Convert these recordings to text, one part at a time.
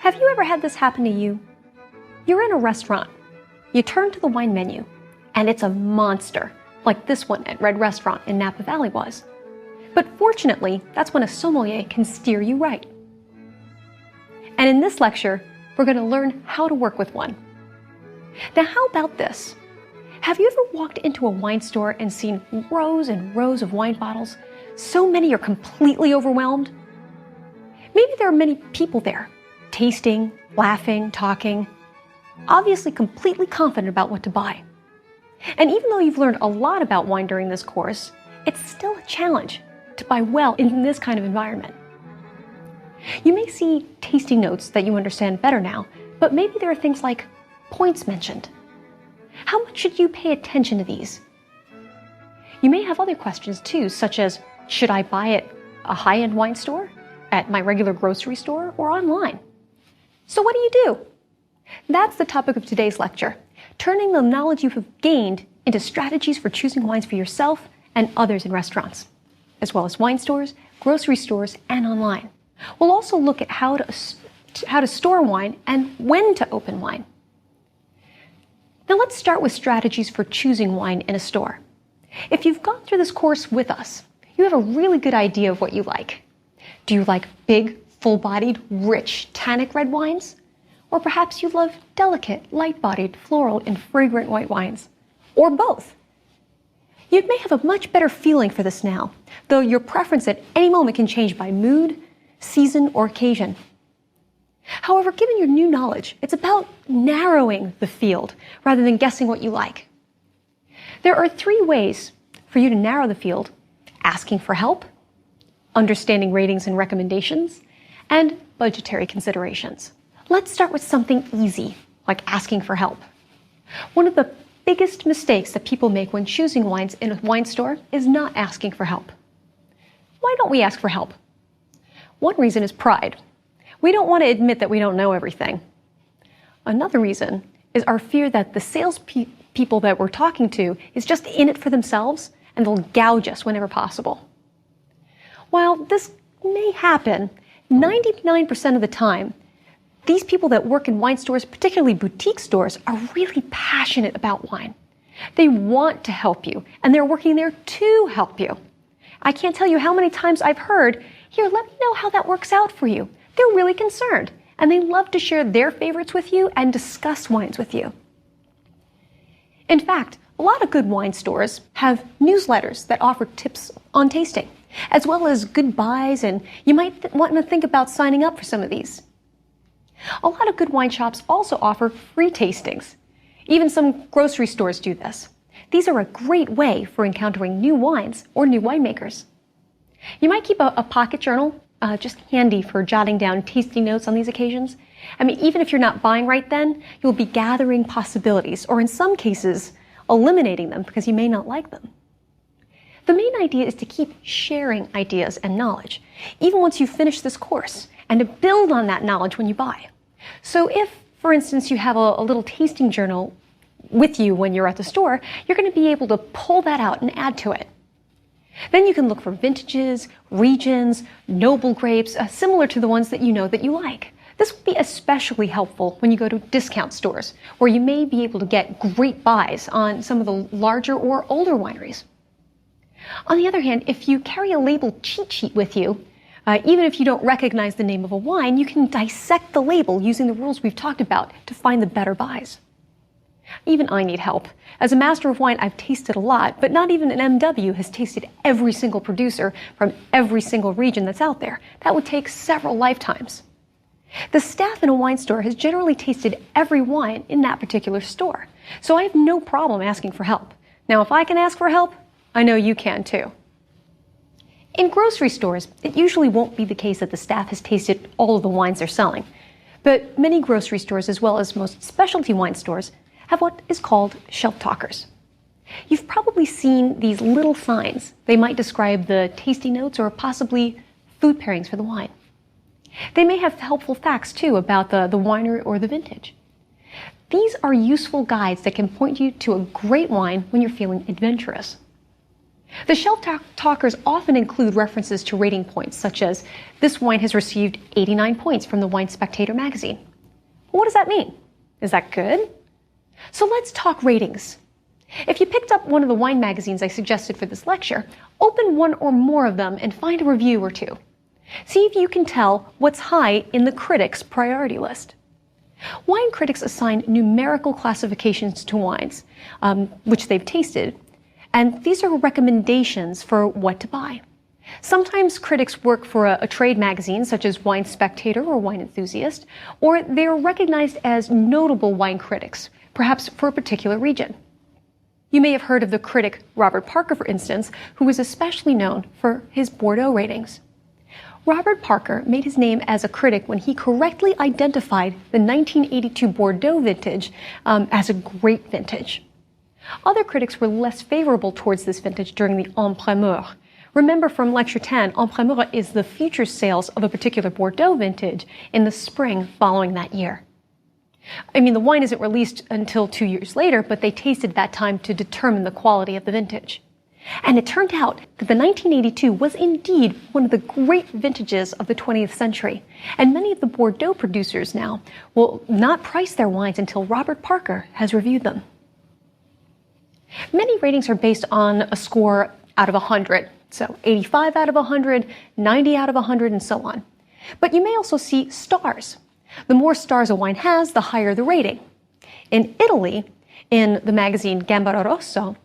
Have you ever had this happen to you? You're in a restaurant. You turn to the wine menu, and it's a monster, like this one at Red Restaurant in Napa Valley was. But fortunately, that's when a sommelier can steer you right. And in this lecture, we're going to learn how to work with one. Now, how about this? Have you ever walked into a wine store and seen rows and rows of wine bottles? So many you're completely overwhelmed? Maybe there are many people there, tasting, laughing, talking, obviously completely confident about what to buy. And even though you've learned a lot about wine during this course, it's still a challenge to buy well in this kind of environment. You may see tasting notes that you understand better now, but maybe there are things like points mentioned. How much should you pay attention to these? You may have other questions too, such as, should I buy at a high-end wine store, at my regular grocery store, or online? So what do you do? That's the topic of today's lecture, turning the knowledge you have gained into strategies for choosing wines for yourself and others in restaurants, as well as wine stores, grocery stores, and online. We'll also look at how to store wine and when to open wine. Now let's start with strategies for choosing wine in a store. If you've gone through this course with us, you have a really good idea of what you like. Do you like big, full-bodied, rich, tannic red wines? Or perhaps you love delicate, light-bodied, floral, and fragrant white wines? Or both? You may have a much better feeling for this now, though your preference at any moment can change by mood, season, or occasion. However, given your new knowledge, it's about narrowing the field rather than guessing what you like. There are 3 ways for you to narrow the field: asking for help, understanding ratings and recommendations, and budgetary considerations. Let's start with something easy, like asking for help. One of the biggest mistakes that people make when choosing wines in a wine store is not asking for help. Why don't we ask for help? One reason is pride. We don't want to admit that we don't know everything. Another reason is our fear that the salespeople that we're talking to is just in it for themselves and they'll gouge us whenever possible. While this may happen, 99% of the time, these people that work in wine stores, particularly boutique stores, are really passionate about wine. They want to help you, and they're working there to help you. I can't tell you how many times I've heard, "Here, let me know how that works out for you." They're really concerned, and they love to share their favorites with you and discuss wines with you. In fact, a lot of good wine stores have newsletters that offer tips on tasting, as well as good buys, and you might want to think about signing up for some of these. A lot of good wine shops also offer free tastings. Even some grocery stores do this. These are a great way for encountering new wines or new winemakers. You might keep a pocket journal just handy for jotting down tasting notes on these occasions. I mean, even if you're not buying right then, you'll be gathering possibilities, or in some cases, eliminating them because you may not like them. The main idea is to keep sharing ideas and knowledge, even once you finish this course, and to build on that knowledge when you buy. So if, for instance, you have a little tasting journal with you when you're at the store, you're going to be able to pull that out and add to it. Then you can look for vintages, regions, noble grapes, similar to the ones that you know that you like. This will be especially helpful when you go to discount stores, where you may be able to get great buys on some of the larger or older wineries. On the other hand, if you carry a label cheat sheet with you, even if you don't recognize the name of a wine, you can dissect the label using the rules we've talked about to find the better buys. Even I need help. As a master of wine, I've tasted a lot, but not even an MW has tasted every single producer from every single region that's out there. That would take several lifetimes. The staff in a wine store has generally tasted every wine in that particular store, so I have no problem asking for help. Now, if I can ask for help, I know you can too. In grocery stores, it usually won't be the case that the staff has tasted all of the wines they're selling, but many grocery stores, as well as most specialty wine stores, have what is called shelf talkers. You've probably seen these little signs. They might describe the tasting notes or possibly food pairings for the wine. They may have helpful facts too about the winery or the vintage. These are useful guides that can point you to a great wine when you're feeling adventurous. The shelf talkers often include references to rating points, such as, this wine has received 89 points from the Wine Spectator magazine. What does that mean? Is that good? So let's talk ratings. If you picked up one of the wine magazines I suggested for this lecture, open one or more of them and find a review or two. See if you can tell what's high in the critics' priority list. Wine critics assign numerical classifications to wines, which they've tasted, and these are recommendations for what to buy. Sometimes critics work for a trade magazine such as Wine Spectator or Wine Enthusiast, or they are recognized as notable wine critics, perhaps for a particular region. You may have heard of the critic Robert Parker, for instance, who was especially known for his Bordeaux ratings. Robert Parker made his name as a critic when he correctly identified the 1982 Bordeaux vintage as a great vintage. Other critics were less favorable towards this vintage during the Emprimeur. Remember from Lecture 10, Emprimeur is the future sales of a particular Bordeaux vintage in the spring following that year. I mean, the wine isn't released until 2 years later, but they tasted that time to determine the quality of the vintage. And it turned out that the 1982 was indeed one of the great vintages of the 20th century. And many of the Bordeaux producers now will not price their wines until Robert Parker has reviewed them. Many ratings are based on a score out of 100. So 85 out of 100, 90 out of 100, and so on. But you may also see stars. The more stars a wine has, the higher the rating. In Italy, in the magazine Gambaro Rosso,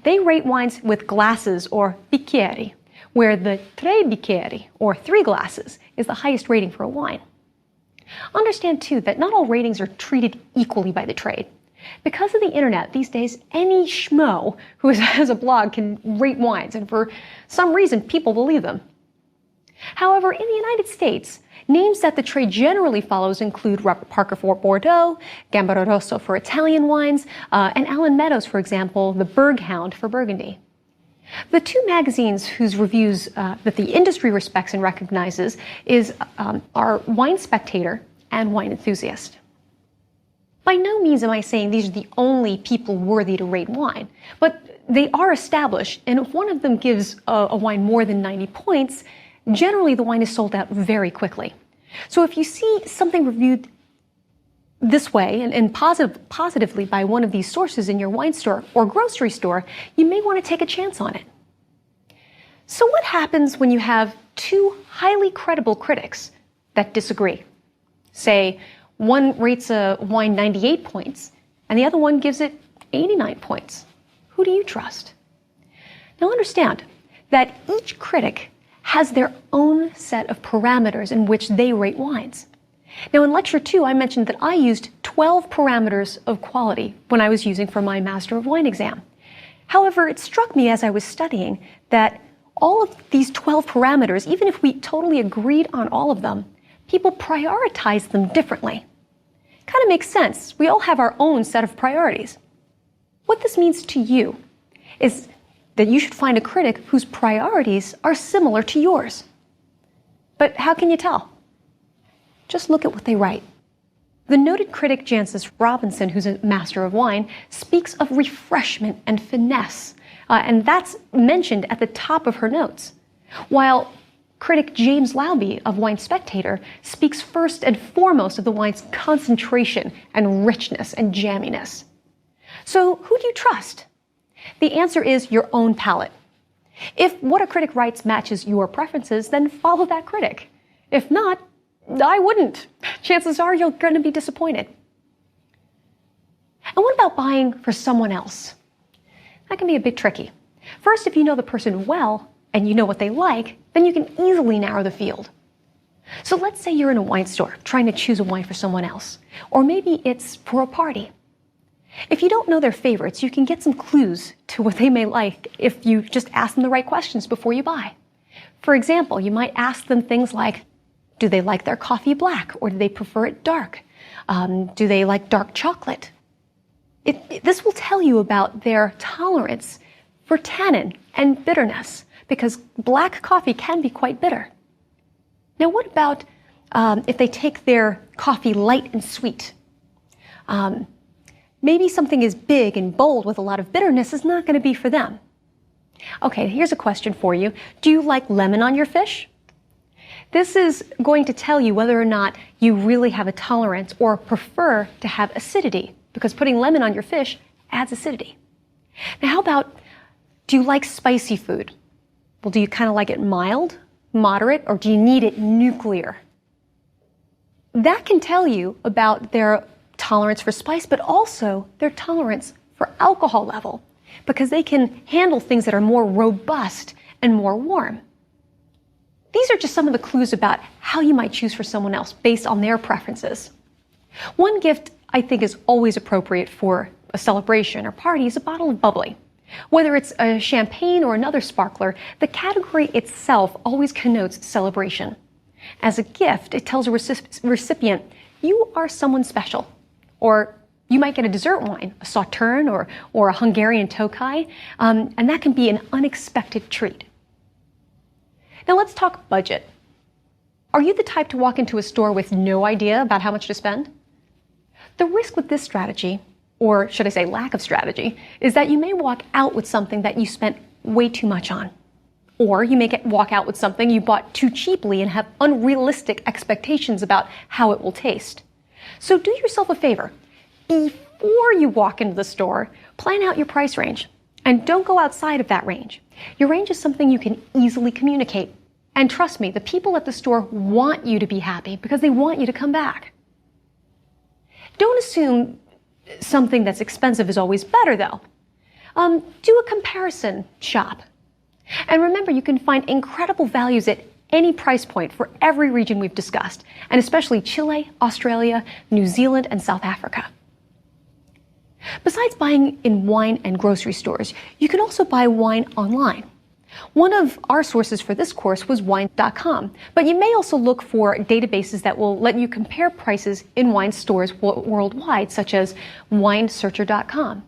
they rate wines with glasses or bicchieri, where the tre bicchieri, or 3 glasses, is the highest rating for a wine. Understand, too, that not all ratings are treated equally by the trade. Because of the internet these days, any schmo who has a blog can rate wines, and for some reason, people believe them. However, in the United States, names that the trade generally follows include Robert Parker for Bordeaux, Gambaro Rosso for Italian wines, and Alan Meadows, for example, the Berghound for Burgundy. The 2 magazines whose reviews that the industry respects and recognizes are Wine Spectator and Wine Enthusiast. By no means am I saying these are the only people worthy to rate wine, but they are established, and if one of them gives a wine more than 90 points, generally the wine is sold out very quickly. So if you see something reviewed this way and positively by one of these sources in your wine store or grocery store, you may want to take a chance on it. So what happens when you have 2 highly credible critics that disagree? Say, one rates a wine 98 points, and the other one gives it 89 points. Who do you trust? Now understand that each critic has their own set of parameters in which they rate wines. Now in Lecture 2, I mentioned that I used 12 parameters of quality when I was using for my Master of Wine exam. However, it struck me as I was studying that all of these 12 parameters, even if we totally agreed on all of them, people prioritize them differently. Kind of makes sense. We all have our own set of priorities. What this means to you is that you should find a critic whose priorities are similar to yours. But how can you tell? Just look at what they write. The noted critic Jancis Robinson, who's a master of wine, speaks of refreshment and finesse, and that's mentioned at the top of her notes. While critic James Lowby of Wine Spectator speaks first and foremost of the wine's concentration and richness and jamminess. So who do you trust? The answer is your own palate. If what a critic writes matches your preferences, then follow that critic. If not, I wouldn't. Chances are you're going to be disappointed. And what about buying for someone else? That can be a bit tricky. First, if you know the person well and you know what they like, then you can easily narrow the field. So let's say you're in a wine store trying to choose a wine for someone else, or maybe it's for a party. If you don't know their favorites, you can get some clues to what they may like if you just ask them the right questions before you buy. For example, you might ask them things like, do they like their coffee black, or do they prefer it dark? Do they like dark chocolate? This will tell you about their tolerance for tannin and bitterness, because black coffee can be quite bitter. Now, what about if they take their coffee light and sweet? Maybe something is big and bold with a lot of bitterness is not going to be for them. Okay, here's a question for you. Do you like lemon on your fish? This is going to tell you whether or not you really have a tolerance or prefer to have acidity, because putting lemon on your fish adds acidity. Now, how about, do you like spicy food? Well, do you kind of like it mild, moderate, or do you need it nuclear? That can tell you about their tolerance for spice, but also their tolerance for alcohol level, because they can handle things that are more robust and more warm. These are just some of the clues about how you might choose for someone else based on their preferences. One gift I think is always appropriate for a celebration or party is a bottle of bubbly. Whether it's a champagne or another sparkler, the category itself always connotes celebration. As a gift, it tells a recipient, you are someone special. Or you might get a dessert wine, a sauterne or a Hungarian Tokaj, and that can be an unexpected treat. Now let's talk budget. Are you the type to walk into a store with no idea about how much to spend? The risk with this strategy, or should I say lack of strategy, is that you may walk out with something that you spent way too much on. Or you may walk out with something you bought too cheaply and have unrealistic expectations about how it will taste. So do yourself a favor. Before you walk into the store, plan out your price range. And don't go outside of that range. Your range is something you can easily communicate. And trust me, the people at the store want you to be happy because they want you to come back. Don't assume something that's expensive is always better, though. Do a comparison shop. And remember, you can find incredible values at any price point for every region we've discussed, and especially Chile, Australia, New Zealand, and South Africa. Besides buying in wine and grocery stores, you can also buy wine online. One of our sources for this course was wine.com, but you may also look for databases that will let you compare prices in wine stores worldwide, such as winesearcher.com.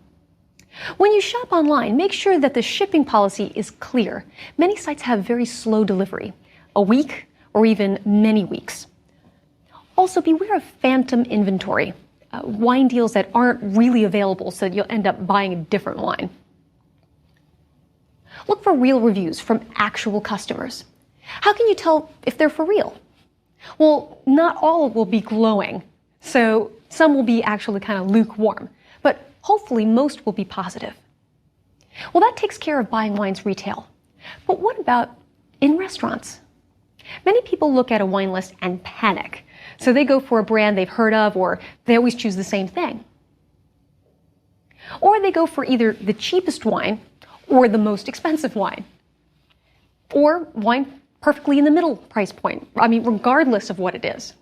When you shop online, make sure that the shipping policy is clear. Many sites have very slow delivery, a week or even many weeks. Also, beware of phantom inventory, wine deals that aren't really available so that you'll end up buying a different wine. Look for real reviews from actual customers. How can you tell if they're for real? Well, not all will be glowing, so some will be actually kind of lukewarm, but hopefully most will be positive. Well, that takes care of buying wines retail. But what about in restaurants? Many people look at a wine list and panic, so they go for a brand they've heard of, or they always choose the same thing. Or they go for either the cheapest wine or the most expensive wine, or wine perfectly in the middle price point, regardless of what it is.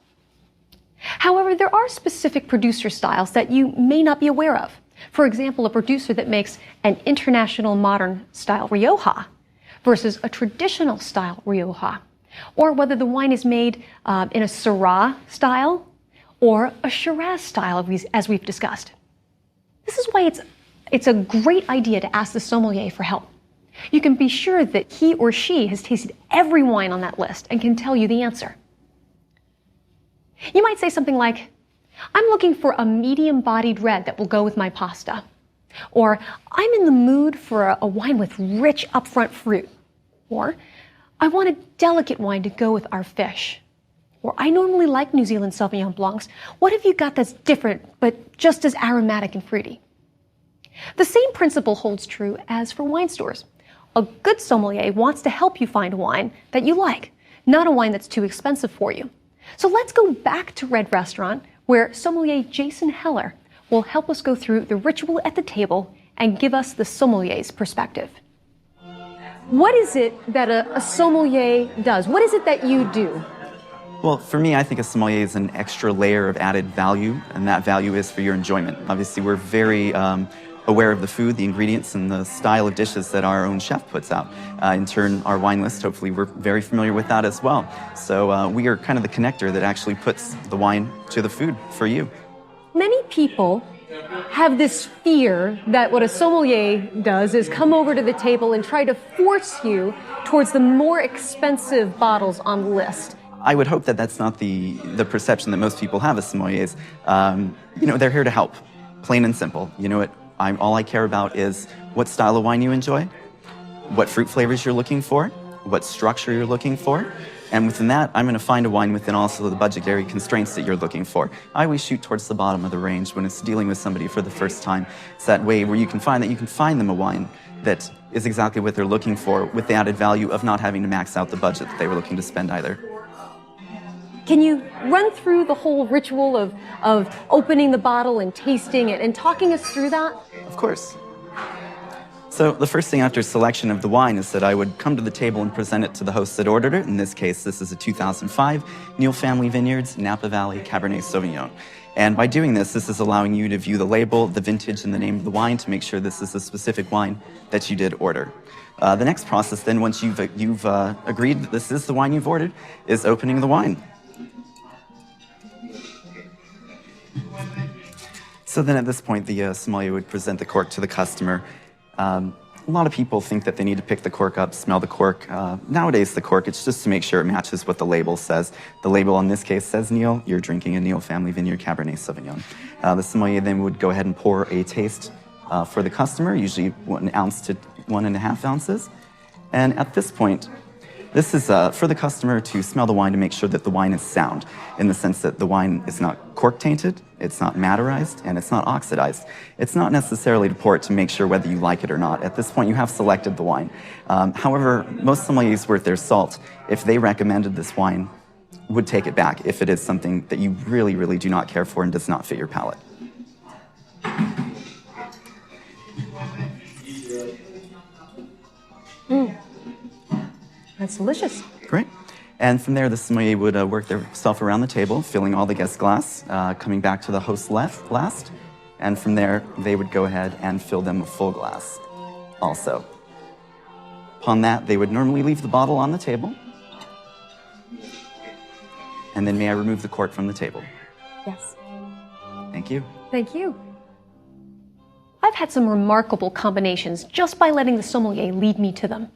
However, there are specific producer styles that you may not be aware of. For example, a producer that makes an international modern style Rioja versus a traditional style Rioja, or whether the wine is made in a Syrah style or a Shiraz style, as we've discussed. This is why it's a great idea to ask the sommelier for help. You can be sure that he or she has tasted every wine on that list and can tell you the answer. You might say something like, I'm looking for a medium-bodied red that will go with my pasta. Or, I'm in the mood for a wine with rich upfront fruit. Or, I want a delicate wine to go with our fish. Or, I normally like New Zealand Sauvignon Blancs. What have you got that's different, but just as aromatic and fruity? The same principle holds true as for wine stores. A good sommelier wants to help you find a wine that you like, not a wine that's too expensive for you. So let's go back to Red Restaurant, where sommelier Jason Heller will help us go through the ritual at the table and give us the sommelier's perspective. What is it that a sommelier does? What is it that you do? Well, for me, I think a sommelier is an extra layer of added value, and that value is for your enjoyment. Obviously, we're very aware of the food, the ingredients, and the style of dishes that our own chef puts out. In turn, our wine list, hopefully, we're very familiar with that as well. So we are kind of the connector that actually puts the wine to the food for you. Many people have this fear that what a sommelier does is come over to the table and try to force you towards the more expensive bottles on the list. I would hope that that's not the perception that most people have as sommeliers. They're here to help, plain and simple. You know what? All I care about is what style of wine you enjoy. what fruit flavors you're looking for, what structure you're looking for, and within that, I'm going to find a wine within also the budgetary constraints that you're looking for. I always shoot towards the bottom of the range when it's dealing with somebody for the first time. It's that way where you can find them a wine that is exactly what they're looking for, with the added value of not having to max out the budget that they were looking to spend either. Can you run through the whole ritual of opening the bottle and tasting it and talking us through that? Of course. So the first thing after selection of the wine is that I would come to the table and present it to the host that ordered it. In this case, this is a 2005 Neal Family Vineyards Napa Valley Cabernet Sauvignon. And by doing this is allowing you to view the label, the vintage, and the name of the wine to make sure this is a specific wine that you did order. The next process then, once you've agreed that this is the wine you've ordered, is opening the wine. So then at this point, the sommelier would present the cork to the customer. A lot of people think that they need to pick the cork up, smell the cork. Nowadays, the cork, it's just to make sure it matches what the label says. The label in this case says Neal. You're drinking a Neal Family Vineyard Cabernet Sauvignon. The sommelier then would go ahead and pour a taste for the customer, usually 1 ounce to 1.5 ounces. And at this point, this is for the customer to smell the wine to make sure that the wine is sound, in the sense that the wine is not cork tainted, it's not matterized, and it's not oxidized. It's not necessarily to pour it to make sure whether you like it or not. At this point, you have selected the wine. However, most sommeliers worth their salt, if they recommended this wine, would take it back if it is something that you really, really do not care for and does not fit your palate. That's delicious. Great. And from there, the sommelier would work themselves around the table, filling all the guest glass, coming back to the host last. And from there, they would go ahead and fill them a full glass also. Upon that, they would normally leave the bottle on the table. And then may I remove the cork from the table? Yes. Thank you. Thank you. I've had some remarkable combinations just by letting the sommelier lead me to them.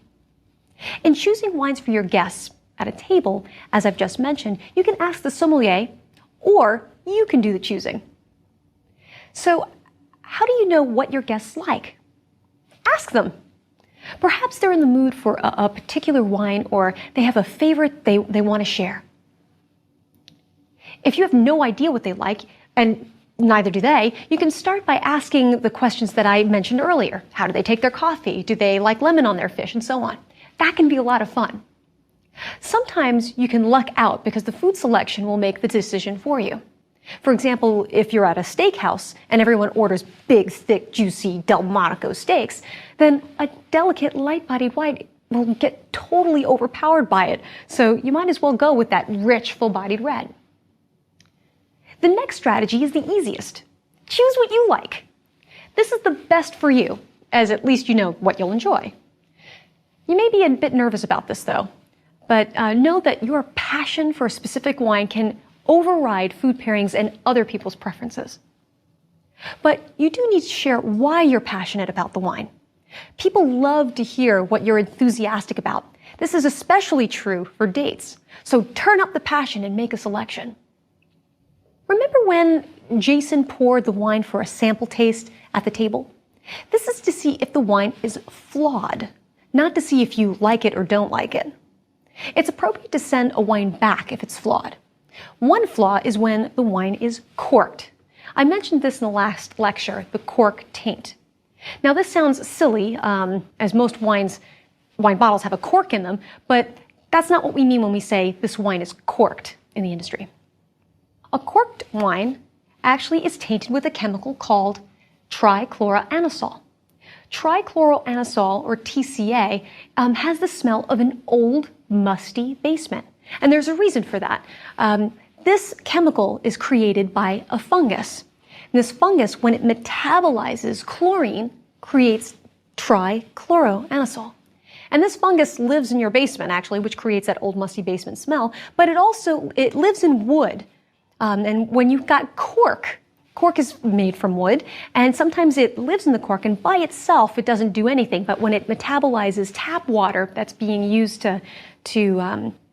In choosing wines for your guests at a table, as I've just mentioned, you can ask the sommelier, or you can do the choosing. So, how do you know what your guests like? Ask them. Perhaps they're in the mood for a particular wine, or they have a favorite they want to share. If you have no idea what they like, and neither do they, you can start by asking the questions that I mentioned earlier. How do they take their coffee? Do they like lemon on their fish? And so on. That can be a lot of fun. Sometimes you can luck out because the food selection will make the decision for you. For example, if you're at a steakhouse and everyone orders big, thick, juicy Delmonico steaks, then a delicate, light-bodied wine will get totally overpowered by it. So you might as well go with that rich, full-bodied red. The next strategy is the easiest. Choose what you like. This is the best for you, as at least you know what you'll enjoy. You may be a bit nervous about this, though, but know that your passion for a specific wine can override food pairings and other people's preferences. But you do need to share why you're passionate about the wine. People love to hear what you're enthusiastic about. This is especially true for dates. So turn up the passion and make a selection. Remember when Jason poured the wine for a sample taste at the table? This is to see if the wine is flawed, not to see if you like it or don't like it. It's appropriate to send a wine back if it's flawed. One flaw is when the wine is corked. I mentioned this in the last lecture, the cork taint. Now this sounds silly, as most wine bottles have a cork in them, but that's not what we mean when we say this wine is corked in the industry. A corked wine actually is tainted with a chemical called trichloroanisole. Trichloroanisole, or TCA, has the smell of an old, musty basement. And there's a reason for that. This chemical is created by a fungus. And this fungus, when it metabolizes chlorine, creates trichloroanisole. And this fungus lives in your basement, actually, which creates that old, musty basement smell. But it lives in wood. And when you've got cork is made from wood, and sometimes it lives in the cork, and by itself it doesn't do anything. But when it metabolizes tap water that's being used to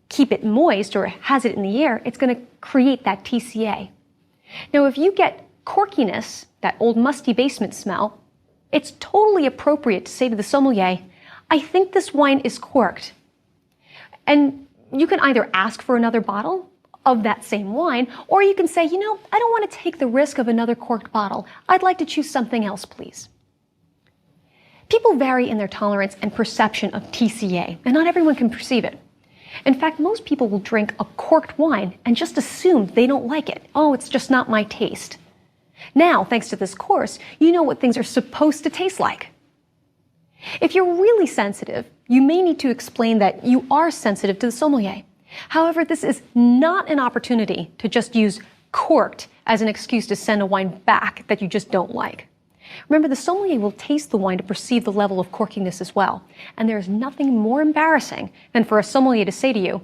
keep it moist or has it in the air, it's going to create that TCA. Now, if you get corkiness, that old musty basement smell, it's totally appropriate to say to the sommelier, I think this wine is corked. And you can either ask for another bottle of that same wine, or you can say, I don't want to take the risk of another corked bottle. I'd like to choose something else, please. People vary in their tolerance and perception of TCA, and not everyone can perceive it. In fact, most people will drink a corked wine and just assume they don't like it. Oh, it's just not my taste. Now, thanks to this course, you know what things are supposed to taste like. If you're really sensitive, you may need to explain that you are sensitive to the sommelier. However, this is not an opportunity to just use corked as an excuse to send a wine back that you just don't like. Remember, the sommelier will taste the wine to perceive the level of corkiness as well. And there's nothing more embarrassing than for a sommelier to say to you,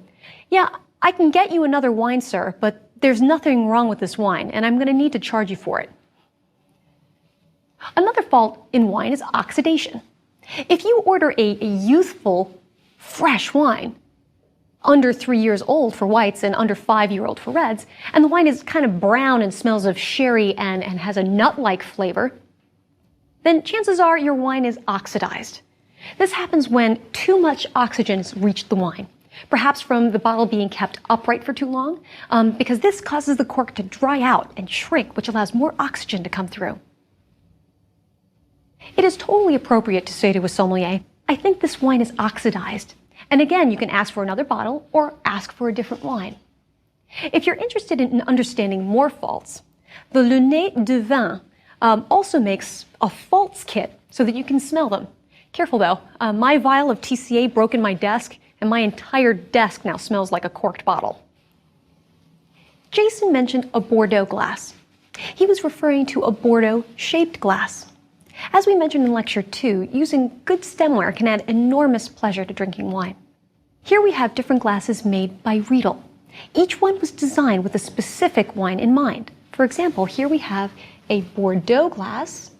yeah, I can get you another wine, sir, but there's nothing wrong with this wine, and I'm going to need to charge you for it. Another fault in wine is oxidation. If you order a youthful, fresh wine, under 3 years old for whites and under 5-year-old for reds, and the wine is kind of brown and smells of sherry and has a nut-like flavor, then chances are your wine is oxidized. This happens when too much oxygen has reached the wine, perhaps from the bottle being kept upright for too long, because this causes the cork to dry out and shrink, which allows more oxygen to come through. It is totally appropriate to say to a sommelier, I think this wine is oxidized. And again, you can ask for another bottle or ask for a different wine. If you're interested in understanding more faults, the Lunette de Vin also makes a faults kit so that you can smell them. Careful though, my vial of TCA broke in my desk and my entire desk now smells like a corked bottle. Jason mentioned a Bordeaux glass. He was referring to a Bordeaux-shaped glass. As we mentioned in Lecture 2, using good stemware can add enormous pleasure to drinking wine. Here we have different glasses made by Riedel. Each one was designed with a specific wine in mind. For example, here we have a Bordeaux glass,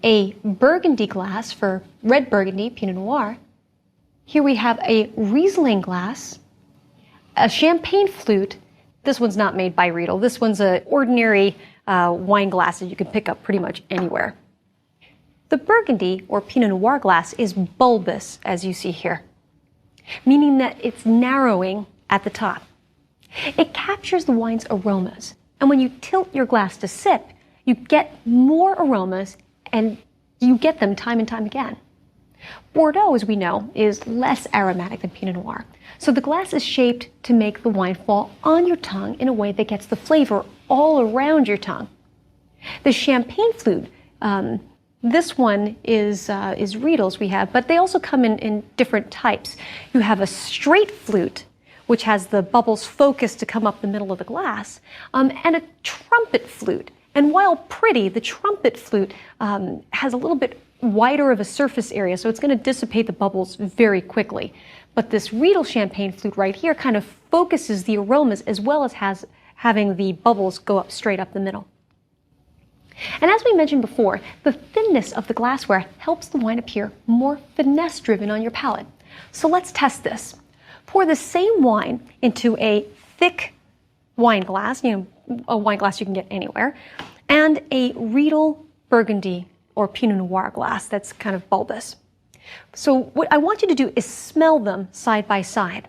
a Burgundy glass for red Burgundy, Pinot Noir. Here we have a Riesling glass, a champagne flute. This one's not made by Riedel. This one's an ordinary wine glass that you can pick up pretty much anywhere. The Burgundy, or Pinot Noir glass, is bulbous, as you see here, meaning that it's narrowing at the top. It captures the wine's aromas, and when you tilt your glass to sip, you get more aromas, and you get them time and time again. Bordeaux, as we know, is less aromatic than Pinot Noir, so the glass is shaped to make the wine fall on your tongue in a way that gets the flavor all around your tongue. The champagne flute, this one is Riedel's we have, but they also come in different types. You have a straight flute, which has the bubbles focused to come up the middle of the glass, and a trumpet flute. And while pretty, the trumpet flute has a little bit wider of a surface area, so it's going to dissipate the bubbles very quickly. But this Riedel champagne flute right here kind of focuses the aromas as well as having the bubbles go up straight up the middle. And as we mentioned before, the thinness of the glassware helps the wine appear more finesse-driven on your palate. So let's test this. Pour the same wine into a thick wine glass, a wine glass you can get anywhere, and a Riedel Burgundy or Pinot Noir glass that's kind of bulbous. So what I want you to do is smell them side by side.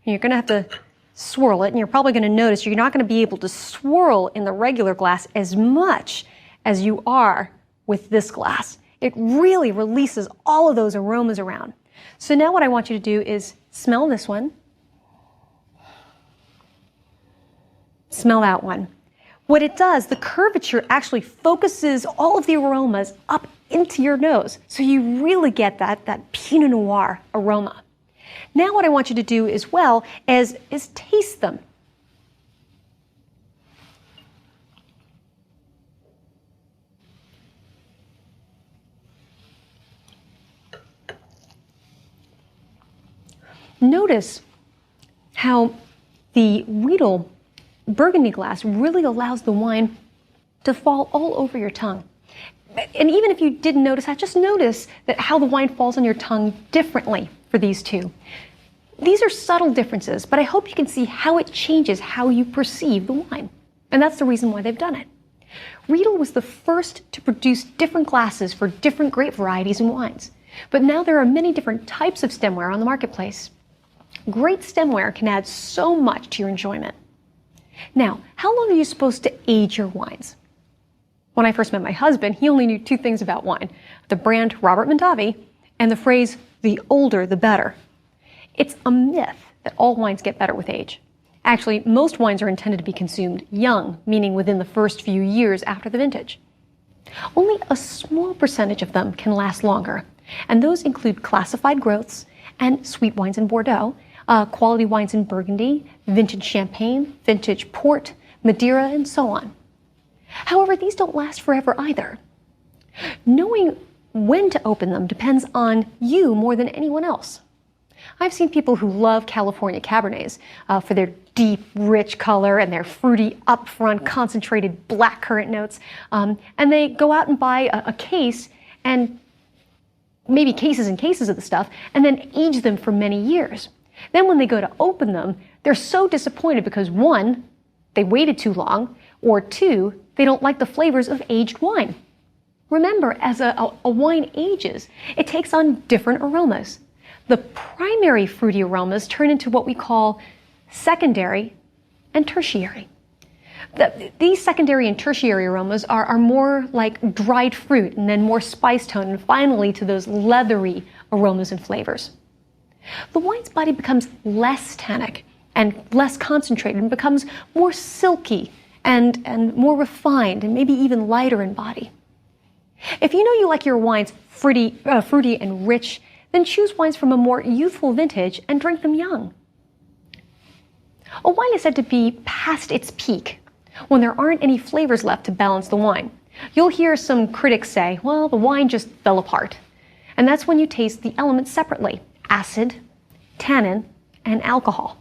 And you're going to have to swirl it, and you're probably going to notice you're not going to be able to swirl in the regular glass as much as you are with this glass. It really releases all of those aromas around. So now what I want you to do is smell this one. Smell that one. What it does, the curvature actually focuses all of the aromas up into your nose. So you really get that Pinot Noir aroma. Now what I want you to do as well is taste them. Notice how the Riedel Burgundy glass really allows the wine to fall all over your tongue. And even if you didn't notice that, just notice that how the wine falls on your tongue differently for these two. These are subtle differences, but I hope you can see how it changes how you perceive the wine. And that's the reason why they've done it. Riedel was the first to produce different glasses for different grape varieties and wines. But now there are many different types of stemware on the marketplace. Great stemware can add so much to your enjoyment. Now, how long are you supposed to age your wines? When I first met my husband, he only knew two things about wine: the brand Robert Mondavi and the phrase, the older the better. It's a myth that all wines get better with age. Actually, most wines are intended to be consumed young, meaning within the first few years after the vintage. Only a small percentage of them can last longer, and those include classified growths and sweet wines in Bordeaux, quality wines in Burgundy, vintage Champagne, vintage Port, Madeira, and so on. However, these don't last forever either. Knowing when to open them depends on you more than anyone else. I've seen people who love California Cabernets for their deep, rich color and their fruity, upfront, concentrated blackcurrant notes, and they go out and buy a case and maybe cases and cases of the stuff, and then age them for many years. Then when they go to open them, they're so disappointed because one, they waited too long, or two, they don't like the flavors of aged wine. Remember, as a wine ages, it takes on different aromas. The primary fruity aromas turn into what we call secondary and tertiary. These secondary and tertiary aromas are more like dried fruit and then more spice tone, and finally to those leathery aromas and flavors. The wine's body becomes less tannic and less concentrated and becomes more silky and more refined and maybe even lighter in body. If you know you like your wines fruity and rich, then choose wines from a more youthful vintage and drink them young. A wine is said to be past its peak when there aren't any flavors left to balance the wine. You'll hear some critics say, well, the wine just fell apart. And that's when you taste the elements separately: acid, tannin, and alcohol.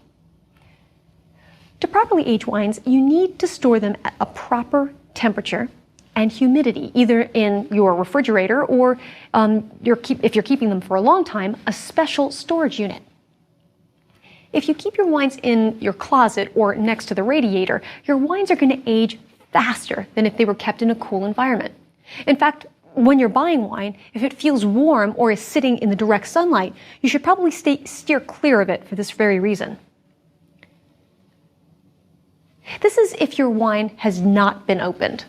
To properly age wines, you need to store them at a proper temperature and humidity, either in your refrigerator or, if you're keeping them for a long time, a special storage unit. If you keep your wines in your closet or next to the radiator, your wines are going to age faster than if they were kept in a cool environment. In fact, when you're buying wine, if it feels warm or is sitting in the direct sunlight, you should probably steer clear of it for this very reason. This is if your wine has not been opened.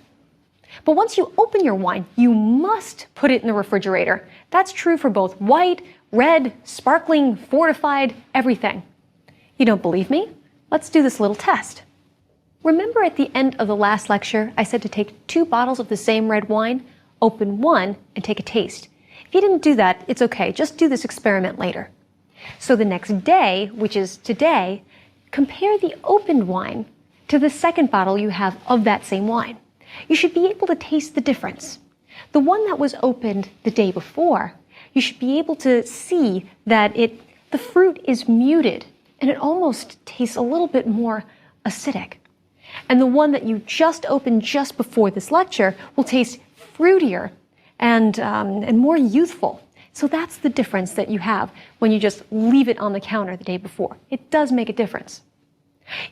But once you open your wine, you must put it in the refrigerator. That's true for both white, red, sparkling, fortified, everything. You don't believe me? Let's do this little test. Remember at the end of the last lecture, I said to take 2 bottles of the same red wine, open one, and take a taste. If you didn't do that, it's okay. Just do this experiment later. So the next day, which is today, compare the opened wine to the second bottle you have of that same wine. You should be able to taste the difference. The one that was opened the day before, you should be able to see that the fruit is muted and it almost tastes a little bit more acidic. And the one that you just opened just before this lecture will taste fruitier and more youthful. So that's the difference that you have when you just leave it on the counter the day before. It does make a difference.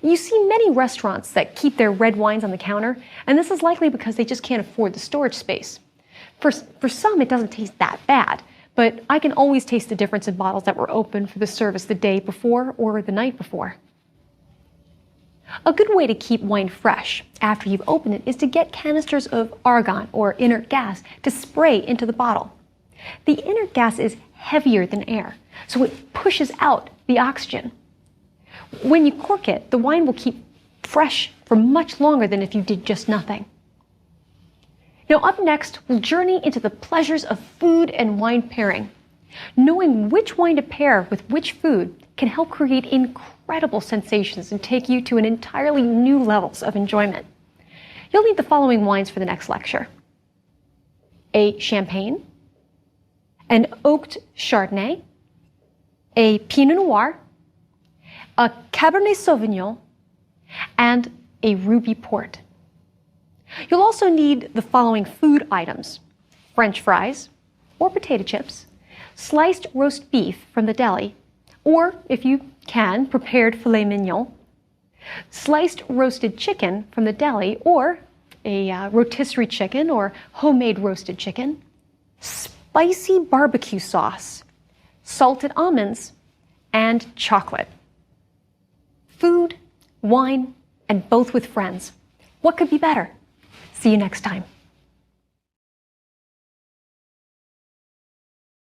You see many restaurants that keep their red wines on the counter, and this is likely because they just can't afford the storage space. For some, it doesn't taste that bad, but I can always taste the difference in bottles that were open for the service the day before or the night before. A good way to keep wine fresh after you've opened it is to get canisters of argon, or inert gas, to spray into the bottle. The inert gas is heavier than air, so it pushes out the oxygen. When you cork it, the wine will keep fresh for much longer than if you did just nothing. Now, up next, we'll journey into the pleasures of food and wine pairing. Knowing which wine to pair with which food can help create incredible sensations and take you to an entirely new levels of enjoyment. You'll need the following wines for the next lecture: a Champagne, an oaked Chardonnay, a Pinot Noir, a Cabernet Sauvignon, and a Ruby Port. You'll also need the following food items: French fries or potato chips, sliced roast beef from the deli, or if you can, prepared filet mignon, sliced roasted chicken from the deli, or a rotisserie chicken or homemade roasted chicken, spicy barbecue sauce, salted almonds, and chocolate. Food, wine, and both with friends. What could be better? See you next time.